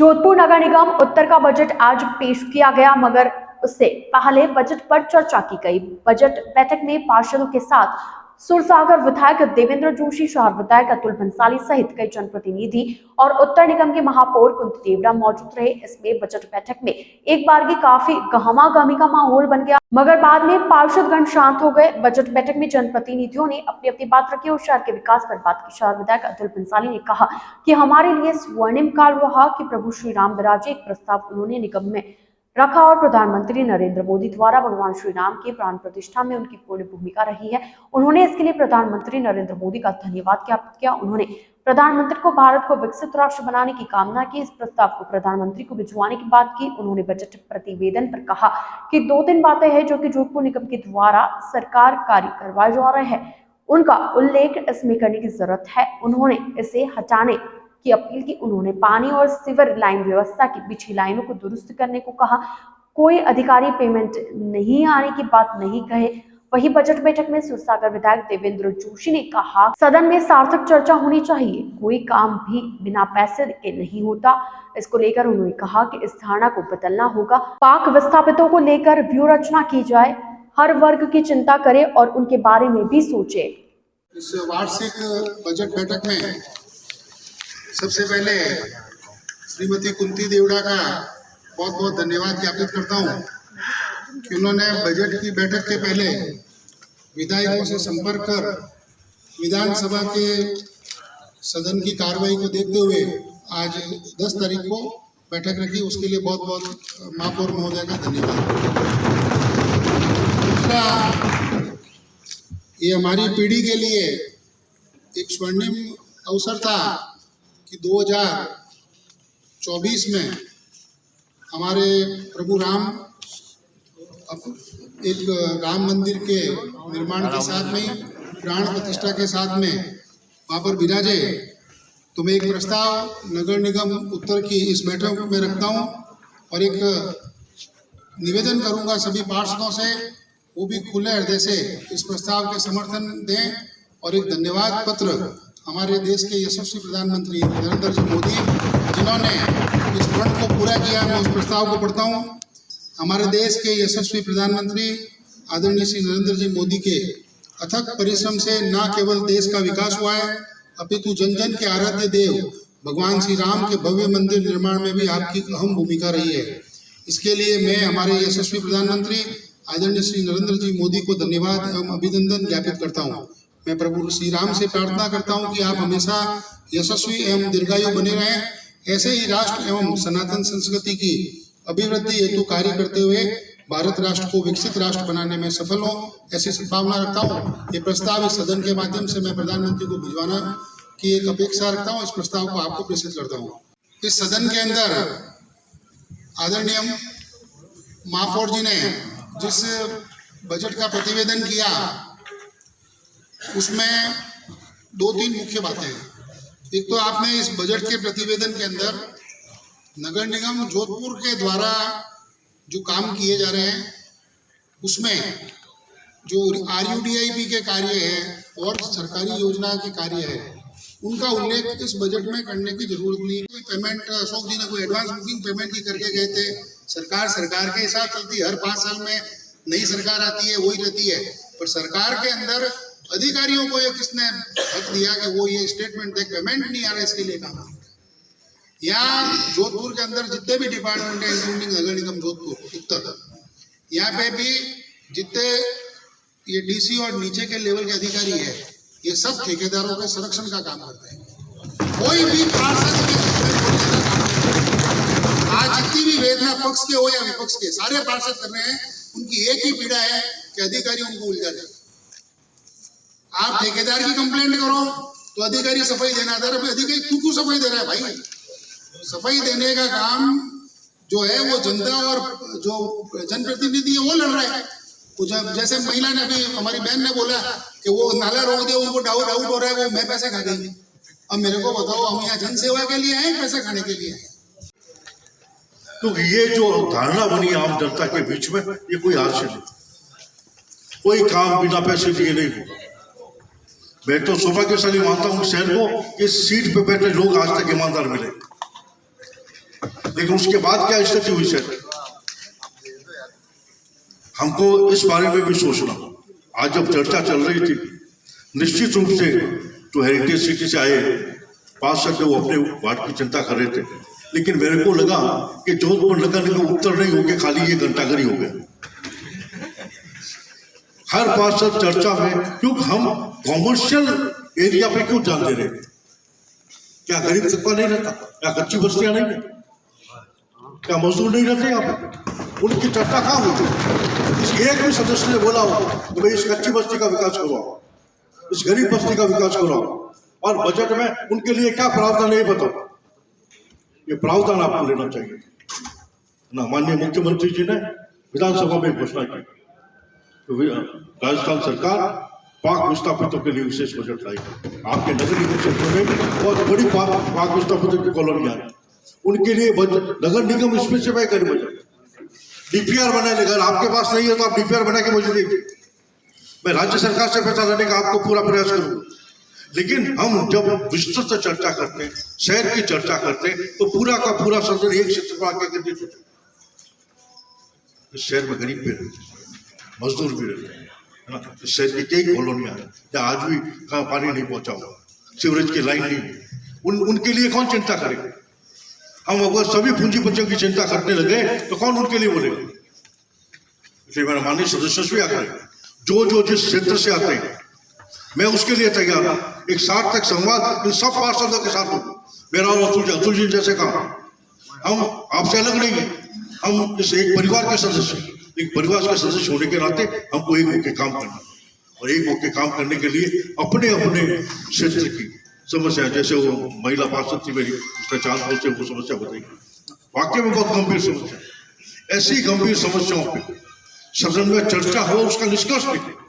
जोधपुर नगर निगम उत्तर का बजट आज पेश किया गया, मगर उससे पहले बजट पर चर्चा की गई। बजट बैठक में पार्षदों के साथ सुरसागर विधायक देवेंद्र जोशी, शहर विधायक अतुल भंसाली सहित कई जनप्रतिनिधि और उत्तर निगम के महापौर कुंती देवड़ा मौजूद रहे। इसमें बजट बैठक में एक बार की काफी गहमागहमी का माहौल बन गया, मगर बाद में पार्षदगण शांत हो गए। बजट बैठक में जनप्रतिनिधियों ने अपनी अपनी बात रखी और शहर के विकास पर बात की। शहर विधायक अतुल भंसाली ने कहा कि हमारे लिए स्वर्णिम काल रहा कि प्रभु श्री राम विराजे। एक प्रस्ताव उन्होंने निगम में रखा और प्रधानमंत्री नरेंद्र मोदी द्वारा भगवान श्री राम की प्राण प्रतिष्ठा में उनकी पूर्ण भूमिका रही है। उन्होंने इसके लिए प्रधानमंत्री नरेंद्र मोदी का धन्यवाद ज्ञापित किया। उन्होंने प्रधानमंत्री को भारत को विकसित राष्ट्र बनाने की कामना की। इस प्रस्ताव को प्रधानमंत्री को भिजवाने की बात की। उन्होंने बजट प्रतिवेदन पर कहा कि 2-3 बातें हैं जो कि जोधपुर निगम के द्वारा सरकार कार्य करवाए जा रहे हैं, उनका उल्लेख इसमें करने की जरूरत है। उन्होंने इसे हटाने की अपील की। उन्होंने पानी और सीवर लाइन व्यवस्था की बिछी लाइनों को दुरुस्त करने को कहा। कोई अधिकारी पेमेंट नहीं आने की बात नहीं कहे। वही बजट बैठक में सुरसागर विधायक देवेंद्र जोशी ने कहा, सदन में सार्थक चर्चा होनी चाहिए, कोई काम भी बिना पैसे के नहीं होता। इसको लेकर उन्होंने कहा कि इस धारणा को बदलना होगा। पाक विस्थापितों को लेकर व्यू रचना की जाए, हर वर्ग की चिंता करे और उनके बारे में भी सोचे। इस वार्षिक बजट बैठक में सबसे पहले श्रीमती कुंती देवड़ा का बहुत बहुत धन्यवाद ज्ञापित करता हूं कि उन्होंने बजट की बैठक के पहले विधायकों से संपर्क कर विधानसभा के सदन की कार्रवाई को देखते हुए आज 10 तारीख को बैठक रखी। उसके लिए बहुत बहुत महापौर महोदय का धन्यवाद। दूसरा, ये हमारी पीढ़ी के लिए एक स्वर्णिम अवसर था कि 2024 में हमारे प्रभु राम एक राम मंदिर के निर्माण के साथ में, प्राण प्रतिष्ठा के साथ में वहाँ पर विराजे। तो मैं एक प्रस्ताव नगर निगम उत्तर की इस बैठक में रखता हूँ और एक निवेदन करूँगा सभी पार्षदों से, वो भी खुले हृदय से इस प्रस्ताव के समर्थन दें और एक धन्यवाद पत्र हमारे देश के यशस्वी प्रधानमंत्री नरेंद्र जी मोदी, जिन्होंने इस प्रण को पूरा किया। मैं उस प्रस्ताव को पढ़ता हूँ। हमारे देश के यशस्वी प्रधानमंत्री आदरणीय श्री नरेंद्र जी मोदी के अथक परिश्रम से न केवल देश का विकास हुआ है, अपितु जन जन के आराध्य देव भगवान श्री राम के भव्य मंदिर निर्माण में भी आपकी अहम भूमिका रही है। इसके लिए मैं हमारे यशस्वी प्रधानमंत्री आदरणीय श्री नरेंद्र जी मोदी को धन्यवाद एवं अभिनंदन ज्ञापित करता हूँ। मैं प्रभु श्री राम से प्रार्थना करता हूँ कि आप हमेशा यशस्वी एवं दीर्घायु बने रहें। ऐसे ही राष्ट्र एवं सनातन संस्कृति की अभिवृद्धि हेतु कार्य करते हुए भारत राष्ट्र को विकसित राष्ट्र बनाने में सफल हो, ऐसी संभावना रखता हूँ। ये प्रस्ताव इस सदन के माध्यम से मैं प्रधानमंत्री को भिजवाना की एक अपेक्षा रखता हूँ। इस प्रस्ताव को आपको प्रेषित करता हूँ। इस सदन के अंदर आदरणीय महापौर जी ने जिस बजट का प्रतिवेदन किया, उसमें 2-3 मुख्य बातें हैं। एक तो आपने इस बजट के प्रतिवेदन के अंदर नगर निगम जोधपुर के द्वारा जो काम किए जा रहे हैं, उसमें जो RUDIP के कार्य है और सरकारी योजना के कार्य है, उनका उल्लेख इस बजट में करने की जरूरत नहीं। कोई पेमेंट अशोक जी ने कोई एडवांस बुकिंग पेमेंट की करके गए थे। सरकार के हिसाब चलती है। हर 5 साल में नई सरकार आती है, वही रहती है। पर सरकार के अंदर अधिकारियों को ये किसने हक दिया कि वो ये स्टेटमेंट दे, पेमेंट नहीं आ रहा, इसके लिए काम। यहाँ जोधपुर के अंदर जितने भी डिपार्टमेंट है, इंक्लूडिंग नगर निगम जोधपुर उत्तर, यहाँ पे भी जितने ये DC और नीचे के लेवल के अधिकारी है, ये सब ठेकेदारों के संरक्षण का काम करते हैं। कोई भी पार्षद आज जितनी भी वेदना पक्ष के हो या विपक्ष के, सारे पार्षद कर रहे हैं। उनकी एक ही पीड़ा है कि अधिकारी उनको उलझा दे। आप ठेकेदार की कंप्लेंट करो तो अधिकारी सफाई देना था। अधिकारी तू क्यों सफाई दे रहा है भाई? सफाई देने का काम जो है वो जनता और जो जनप्रतिनिधि है वो लड़ रहा है। जैसे महिला ने भी, हमारी बहन ने बोला कि वो नाला रोक दिया, उनको डाउट हो रहा है, वो मैं पैसे खा गई। अब मेरे को बताओ, हम यहाँ जन सेवा के लिए हैं, पैसे खाने के लिए हैं? तो ये जो धारणा बनी आम जनता के बीच में, ये कोई आज से नहीं, कोई काम बिना पैसे दिए नहीं होगा। मैं तो सौभाग्यशाली मानता हूँ शहर को, इस सीट पे बैठे लोग आज तक ईमानदार मिले। लेकिन उसके बाद क्या स्थिति हुई सर, हमको इस बारे में भी सोचना। आज जब चर्चा चल रही थी, निश्चित रूप से जो हेरिटेज सिटी से आए पार्षद थे वो अपने वार्ड की चिंता कर रहे थे, लेकिन मेरे को लगा कि जोधपुर नगर निगम उत्तर नहीं हो गए, खाली ये घंटाघर ही हो गया। हर पार्षद चर्चा में, क्योंकि हम कॉमर्शियल एरिया पे क्यों ध्यान दे रहे थे? क्या गरीब तबका नहीं रहता? क्या कच्ची बस्तियां नहीं है? क्या मजदूर नहीं रहते यहाँ पे? उनकी चर्चा कहाँ हुई? इस एक भी सदस्य ने बोला हो तो भाई इस कच्ची बस्ती का विकास करवाओ, इस गरीब बस्ती का विकास करवाओ, और बजट में उनके लिए क्या प्रावधान है बताओ। ये प्रावधान आपको लेना चाहिए ना। माननीय मुख्यमंत्री जी ने विधानसभा में घोषणा की तो राजस्थान सरकार पाक विस्थापितों के लिए विशेष बजट लाई। आपके नगर निगम क्षेत्र में बहुत बड़ी पाक विस्थापितों की कॉलोनियां हैं, उनके लिए नगर निगम स्पेसिफाई करे बजट। डीपीआर बना लेगा, आपके पास नहीं है तो आप डीपीआर बना के मुझे दीजिए, मैं राज्य सरकार से पैसा लेने का आपको पूरा प्रयास करूंगा। लेकिन हम जब विस्तृत चर्चा करते हैं, शहर की चर्चा करते हैं, तो पूरा का पूरा सदन एक क्षेत्र पर आके कर देते। इस शहर में गरीब भी रहते, मजदूर भी रहते हैं, है ना। इस शहर की कई कॉलोनियां हैं जहाँ आज भी कहाँ पानी नहीं पहुंचा हुआ, सीवरेज की लाइन नहीं, उनके लिए कौन चिंता करेगा? हम अगर सभी पूंजीपतियों की चिंता करने लगे तो कौन उनके लिए बोलेगा? इसलिए मेरा माननीय सदस्य भी आकर जो जिस क्षेत्र से आते हैं, मैं उसके लिए तैयार हूँ। एक सार्थक संवाद इन सब पार्षदों के साथ होगा। मेरा और अतुल जी जैसे कहा, हम आपसे अलग नहीं है, हम इस एक परिवार के सदस्य, एक परिवार के सदस्य होने के नाते हमको एक होकर काम करना, और एक होकर काम करने के लिए अपने अपने क्षेत्र की समस्या, जैसे वो महिला पार्षद थी मेरी, उसने 4 साल से वो समस्या बताई, वाकई में बहुत गंभीर समस्या। ऐसी गंभीर समस्याओं पर सदन में चर्चा हो, उसका निष्कर्ष निकले।